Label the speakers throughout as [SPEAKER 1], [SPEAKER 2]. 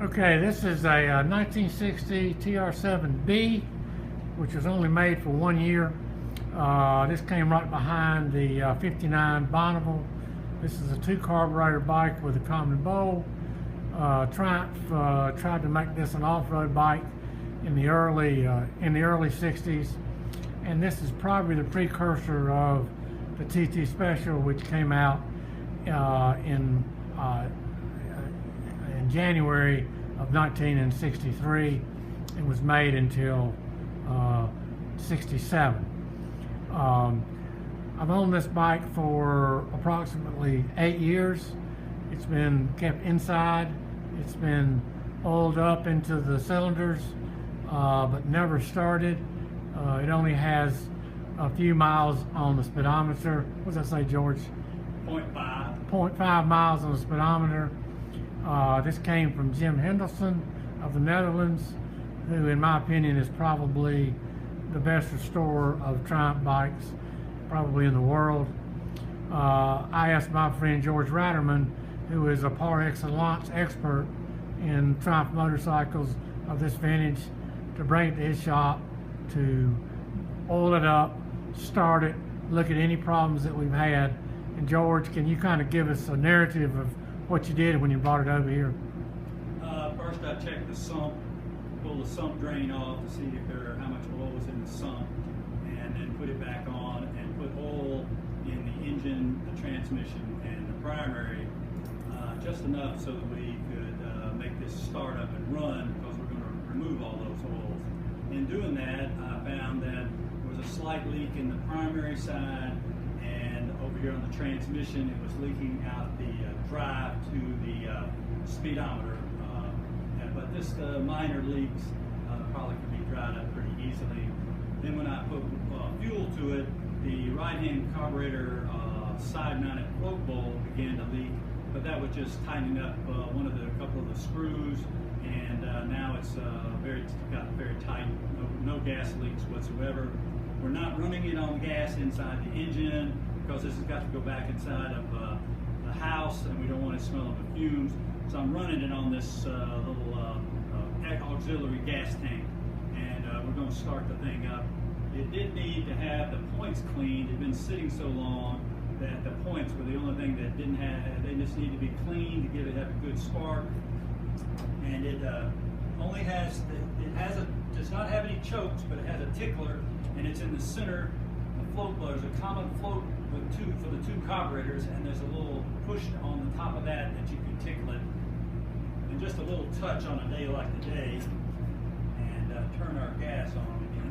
[SPEAKER 1] Okay, this is a 1960 TR7B, which was only made for 1 year. This came right behind the 59 Bonneville. This is a 2-carburetor bike with a common bowl. Triumph tried to make this an off-road bike in the early 60s, and this is probably the precursor of the TT Special, which came out in January of 1963 and was made until 67. I've owned this bike for approximately 8 years. It's been kept inside. It's been oiled up into the cylinders, but never started. It only has a few miles on the speedometer. What does that say, George? 0.5 miles on the speedometer. This came from Jim Hendelson of the Netherlands, who in my opinion is probably the best restorer of Triumph bikes probably in the world. I asked my friend George Ratterman, who is a par excellence expert in Triumph motorcycles of this vintage, to bring it to his shop to oil it up, start it, look at any problems that we've had. And George, can you kind of give us a narrative of what you did when you brought it over here?
[SPEAKER 2] First I checked the sump, pulled the sump drain off to see how much oil was in the sump, and then put it back on and put oil in the engine, the transmission, and the primary, just enough so that we could make this start up and run, because we're going to remove all those oils. In doing that, I found that there was a slight leak in the primary side, and over here on the transmission it was leaking out the drive to the speedometer. But this minor leaks probably could be dried up pretty easily. Then when I put fuel to it, the right-hand carburetor side-mounted float bowl began to leak, but that was just tightening up a couple of the screws, and now it's got very tight, no gas leaks whatsoever. We're not running it on gas inside the engine, because this has got to go back inside of the house, and we don't want it smelling the fumes. So I'm running it on this little auxiliary gas tank, and we're going to start the thing up. It did need to have the points cleaned. It had been sitting so long that the points were the only thing that didn't have. They just need to be cleaned to have a good spark. And it does not have any chokes, but it has a tickler, and it's in the center. The float blow, there's a common float for the two carburetors, and there's a little push on the top of that you can tickle it. And just a little touch on a day like today, and turn our gas on again.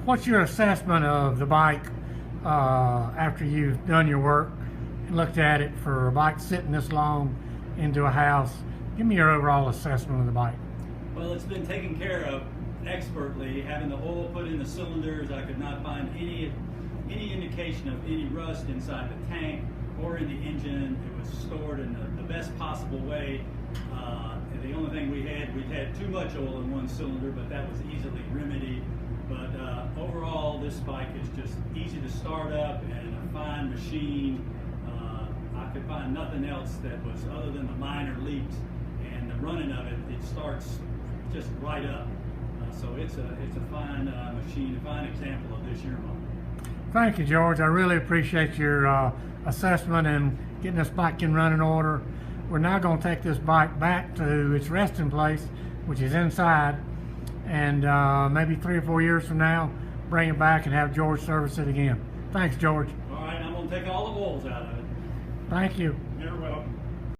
[SPEAKER 2] What's your assessment of the bike after you've done your work and looked at it for a bike sitting this long into a house? Give me your overall assessment of the bike. Well, it's been taken care of expertly. Having the oil put in the cylinders, I could not find any indication of any rust inside the tank or in the engine. It was stored in the best possible way. The only thing we'd had too much oil in one cylinder, but that was easily remedied. But overall, this bike is just easy to start up and a fine machine. I could find nothing else that was other than the minor leaks, and the running of it starts just right up. So it's a fine machine, a fine example of this year model.
[SPEAKER 1] Thank you, George. I really appreciate your assessment and getting this bike in running order. We're now going to take this bike back to its resting place, which is inside, and maybe 3 or 4 years from now, bring it back and have George service it again. Thanks, George.
[SPEAKER 2] All right, I'm going to take all the oils out of it.
[SPEAKER 1] Thank you.
[SPEAKER 2] You're welcome.